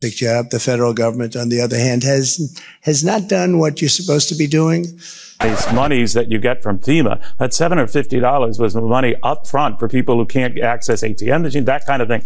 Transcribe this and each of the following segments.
Big job. The federal government, on the other hand, has not done what you're supposed to be doing. These monies that you get from FEMA, that $750 was money up front for people who can't access ATM machines, that kind of thing.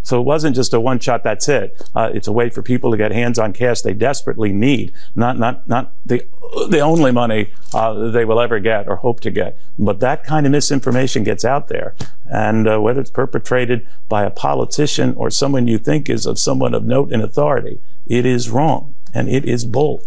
So it wasn't just a one shot, that's it. It's a way for people to get hands on cash they desperately need, not the only money they will ever get or hope to get. But that kind of misinformation gets out there. And whether it's perpetrated by a politician or someone you think is of someone of note and authority, it is wrong and it is bull.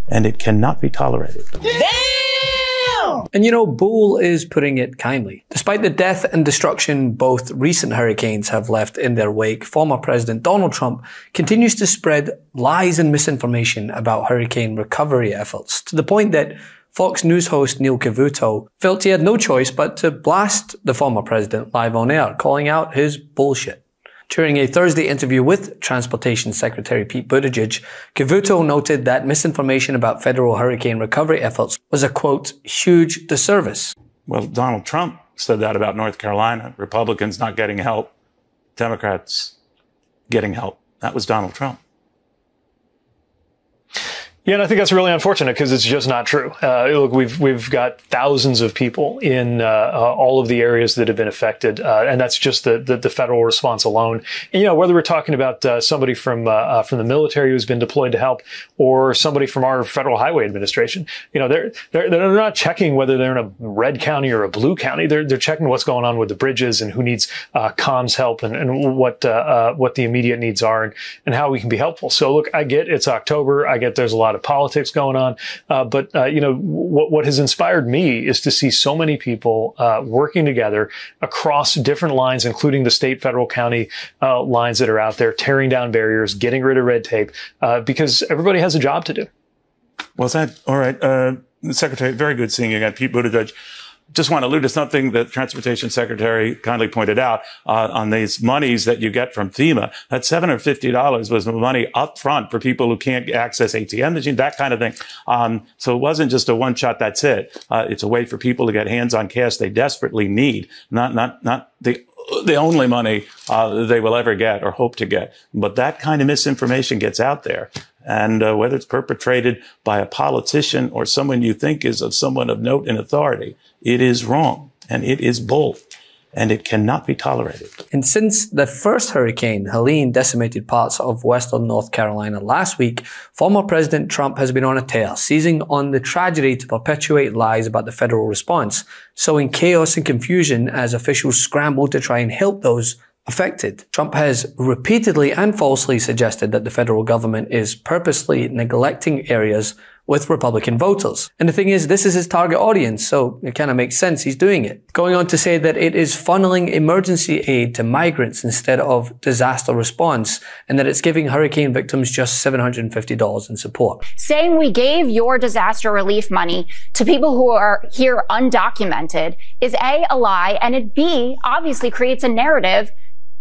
And it cannot be tolerated. Damn! And you know, bull is putting it kindly. Despite the death and destruction both recent hurricanes have left in their wake, former President Donald Trump continues to spread lies and misinformation about hurricane recovery efforts, to the point that Fox News host Neil Cavuto felt he had no choice but to blast the former president live on air, calling out his bullshit. During a Thursday interview with Transportation Secretary Pete Buttigieg, Cavuto noted that misinformation about federal hurricane recovery efforts was a, quote, huge disservice. Well, Donald Trump said that about North Carolina. Republicans not getting help, Democrats getting help. That was Donald Trump. Yeah, and I think that's really unfortunate because it's just not true. Look, we've got thousands of people in all of the areas that have been affected, and that's just the federal response alone. And, you know, whether we're talking about somebody from the military who's been deployed to help, or somebody from our Federal Highway Administration, you know, they're not checking whether they're in a red county or a blue county. They're checking what's going on with the bridges and who needs comms help and what the immediate needs are and how we can be helpful. So, look, I get it's October. I get there's a lot of politics going on. But you know, what has inspired me is to see so many people working together across different lines, including the state, federal, county lines that are out there, tearing down barriers, getting rid of red tape, because everybody has a job to do. Well said. All right. Secretary, very good seeing you again. Pete Buttigieg. Just want to allude to something that Transportation Secretary kindly pointed out on these monies that you get from FEMA. That $750 was money up front for people who can't access ATM machines, that kind of thing. So it wasn't just a one shot, that's it. It's a way for people to get hands on cash they desperately need, not the only money they will ever get or hope to get. But that kind of misinformation gets out there. And whether it's perpetrated by a politician or someone you think is of someone of note and authority, it is wrong and it is bull. And it cannot be tolerated. And since the first hurricane, Helene, decimated parts of western North Carolina last week, former President Trump has been on a tear, seizing on the tragedy to perpetuate lies about the federal response, sowing chaos and confusion as officials scramble to try and help those affected. Trump has repeatedly and falsely suggested that the federal government is purposely neglecting areas with Republican voters. And the thing is, this is his target audience, so it kind of makes sense he's doing it. Going on to say that it is funneling emergency aid to migrants instead of disaster response, and that it's giving hurricane victims just $750 in support. Saying we gave your disaster relief money to people who are here undocumented is A, lie, and it B, obviously creates a narrative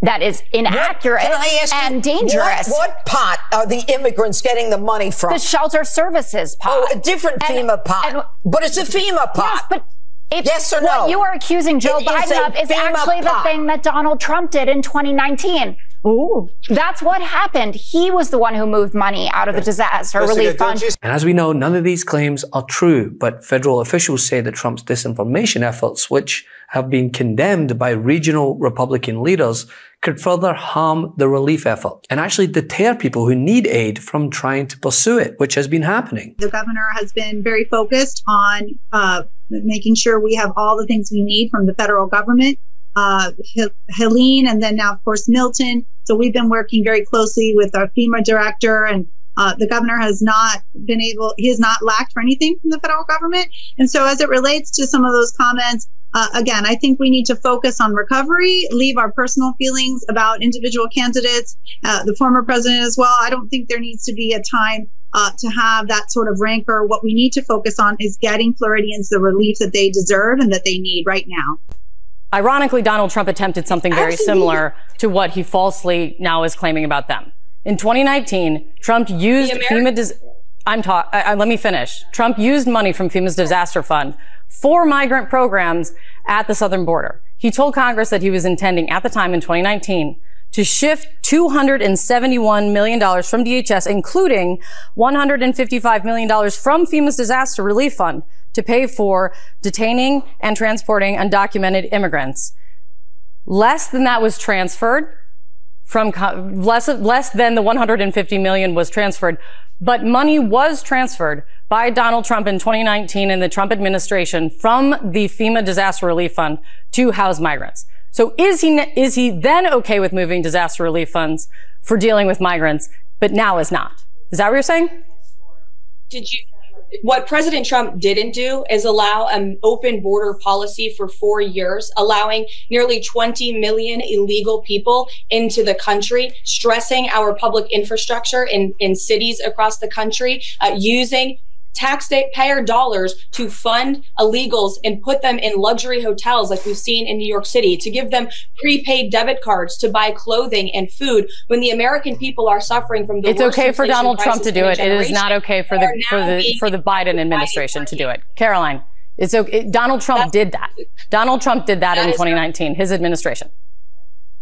that is inaccurate and dangerous. What pot are the immigrants getting the money from? The shelter services pot. Oh, a different FEMA pot. But it's a FEMA pot. Yes, but yes or no? What you are accusing Joe Biden of is actually the thing that Donald Trump did in 2019. Ooh. That's what happened. He was the one who moved money out of the disaster relief fund. And as we know, none of these claims are true, but federal officials say that Trump's disinformation efforts, which have been condemned by regional Republican leaders, could further harm the relief effort and actually deter people who need aid from trying to pursue it, which has been happening. The governor has been very focused on making sure we have all the things we need from the federal government. Helene, and then now, of course, Milton. So we've been working very closely with our FEMA director, and the governor has not been able, he has not lacked for anything from the federal government. And so as it relates to some of those comments, again, I think we need to focus on recovery, leave our personal feelings about individual candidates, the former president as well. I don't think there needs to be a time to have that sort of rancor. What we need to focus on is getting Floridians the relief that they deserve and that they need right now. Ironically, Donald Trump attempted something very similar to what he falsely now is claiming about them. In 2019, Trump used let me finish. Trump used money from FEMA's disaster fund for migrant programs at the southern border. He told Congress that he was intending at the time in 2019 to shift $271 million from DHS, including $155 million from FEMA's disaster relief fund, to pay for detaining and transporting undocumented immigrants. Less than that was transferred from less than the 150 million was transferred, but money was transferred by Donald Trump in 2019 and the Trump administration from the FEMA disaster relief fund to house migrants. So is he then okay with moving disaster relief funds for dealing with migrants, but now is not? Is that what you're saying? What President Trump didn't do is allow an open border policy for 4 years, allowing nearly 20 million illegal people into the country, stressing our public infrastructure in cities across the country, using taxpayer dollars to fund illegals and put them in luxury hotels like we've seen in New York City, to give them prepaid debit cards to buy clothing and food when the American people are suffering from the worst. It's okay for Donald Trump to do it. It is not okay for the Biden administration to do it. Caroline, it's okay. Donald Trump did that. Donald Trump did that in 2019, his administration.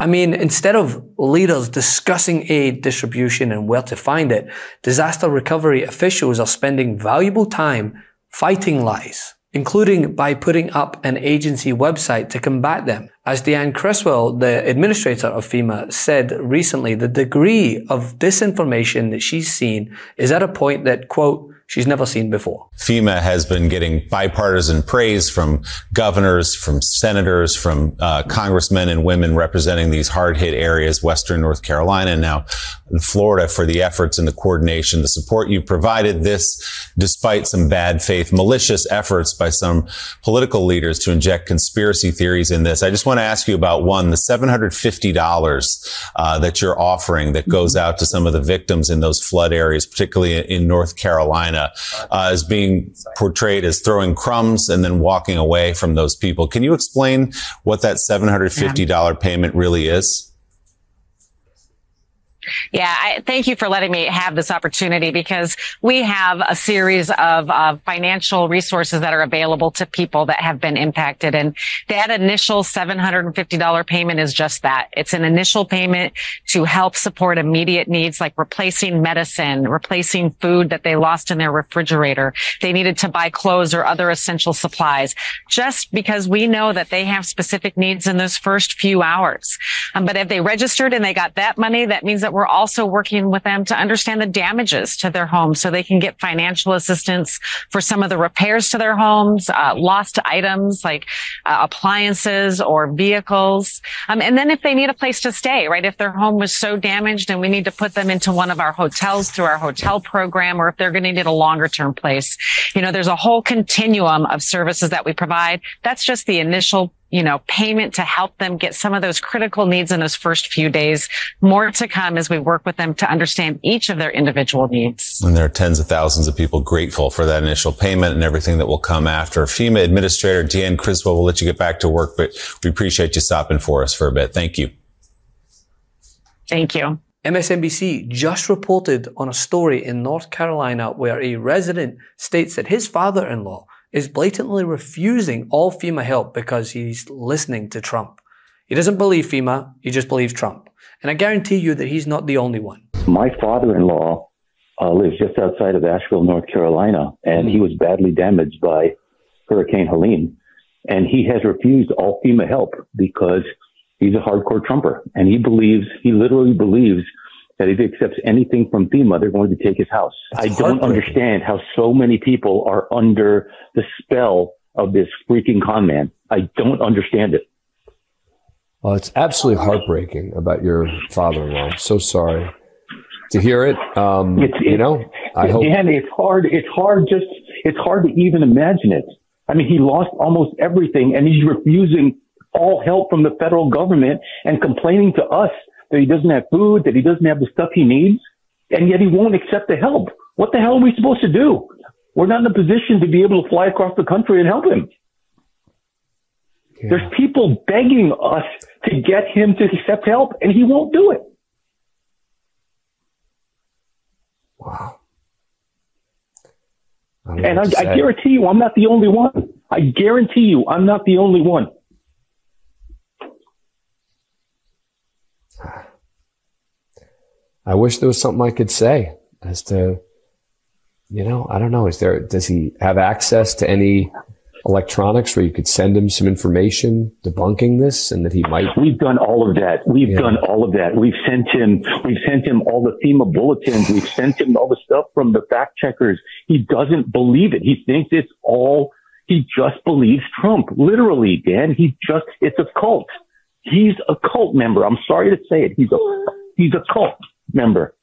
I mean, instead of leaders discussing aid distribution and where to find it, disaster recovery officials are spending valuable time fighting lies, including by putting up an agency website to combat them. As Deanne Creswell, the administrator of FEMA, said recently, the degree of disinformation that she's seen is at a point that, quote, she's never seen before. FEMA has been getting bipartisan praise from governors, from senators, from congressmen and women representing these hard-hit areas, Western North Carolina, and now in Florida, for the efforts and the coordination, the support you provided. This, despite some bad faith, malicious efforts by some political leaders to inject conspiracy theories in this. I just want to ask you about one, the $750 that you're offering that goes out to some of the victims in those flood areas, particularly in North Carolina, is being portrayed as throwing crumbs and then walking away from those people. Can you explain what that $750 payment really is? Yeah, thank you for letting me have this opportunity, because we have a series of financial resources that are available to people that have been impacted. And that initial $750 payment is just that. It's an initial payment to help support immediate needs like replacing medicine, replacing food that they lost in their refrigerator. They needed to buy clothes or other essential supplies, just because we know that they have specific needs in those first few hours. But if they registered and they got that money, that means that we're also working with them to understand the damages to their homes so they can get financial assistance for some of the repairs to their homes, lost items like appliances or vehicles. And then if they need a place to stay, right? If their home was so damaged and we need to put them into one of our hotels through our hotel program, or if they're going to need a longer term place, there's a whole continuum of services that we provide. That's just the initial payment to help them get some of those critical needs in those first few days. More to come as we work with them to understand each of their individual needs. And there are tens of thousands of people grateful for that initial payment and everything that will come after. FEMA Administrator Deanne Creswell, will let you get back to work, but we appreciate you stopping for us for a bit. Thank you. Thank you. MSNBC just reported on a story in North Carolina where a resident states that his father-in-law is blatantly refusing all FEMA help because he's listening to Trump. He doesn't believe FEMA, he just believes Trump. And I guarantee you that he's not the only one. My father-in-law lives just outside of Asheville, North Carolina, and he was badly damaged by Hurricane Helene. And he has refused all FEMA help because he's a hardcore Trumper. And he literally believes that if he accepts anything from FEMA, they're going to take his house. I don't understand how so many people are under the spell of this freaking con man. I don't understand it. Well, it's absolutely heartbreaking about your father-in-law. I'm so sorry to hear it. I hope. And it's hard to even imagine it. I mean, he lost almost everything, and he's refusing all help from the federal government and complaining to us that he doesn't have food, that he doesn't have the stuff he needs, and yet he won't accept the help. What the hell are we supposed to do? We're not in a position to be able to fly across the country and help him. Yeah. There's people begging us to get him to accept help, and he won't do it. Wow. And I guarantee you, I'm not the only one. I guarantee you, I'm not the only one. I wish there was something I could say as to, you know, I don't know. Does he have access to any electronics where you could send him some information debunking this, and that he might? We've done all of that. We've done all of that. We've sent him all the FEMA bulletins. We've sent him all the stuff from the fact checkers. He doesn't believe it. He thinks it's all, he just believes Trump. Literally, Dan, it's a cult. He's a cult member. I'm sorry to say it. He's a cult member.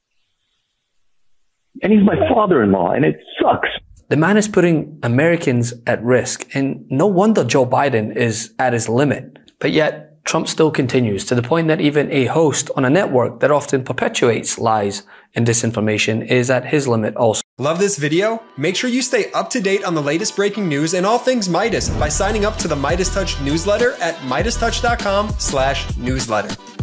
And he's my father-in-law, and it sucks. The man is putting Americans at risk, and no wonder Joe Biden is at his limit. But yet, Trump still continues, to the point that even a host on a network that often perpetuates lies and disinformation is at his limit also. Love this video? Make sure you stay up to date on the latest breaking news and all things Meidas by signing up to the MeidasTouch newsletter at MeidasTouch.com/newsletter.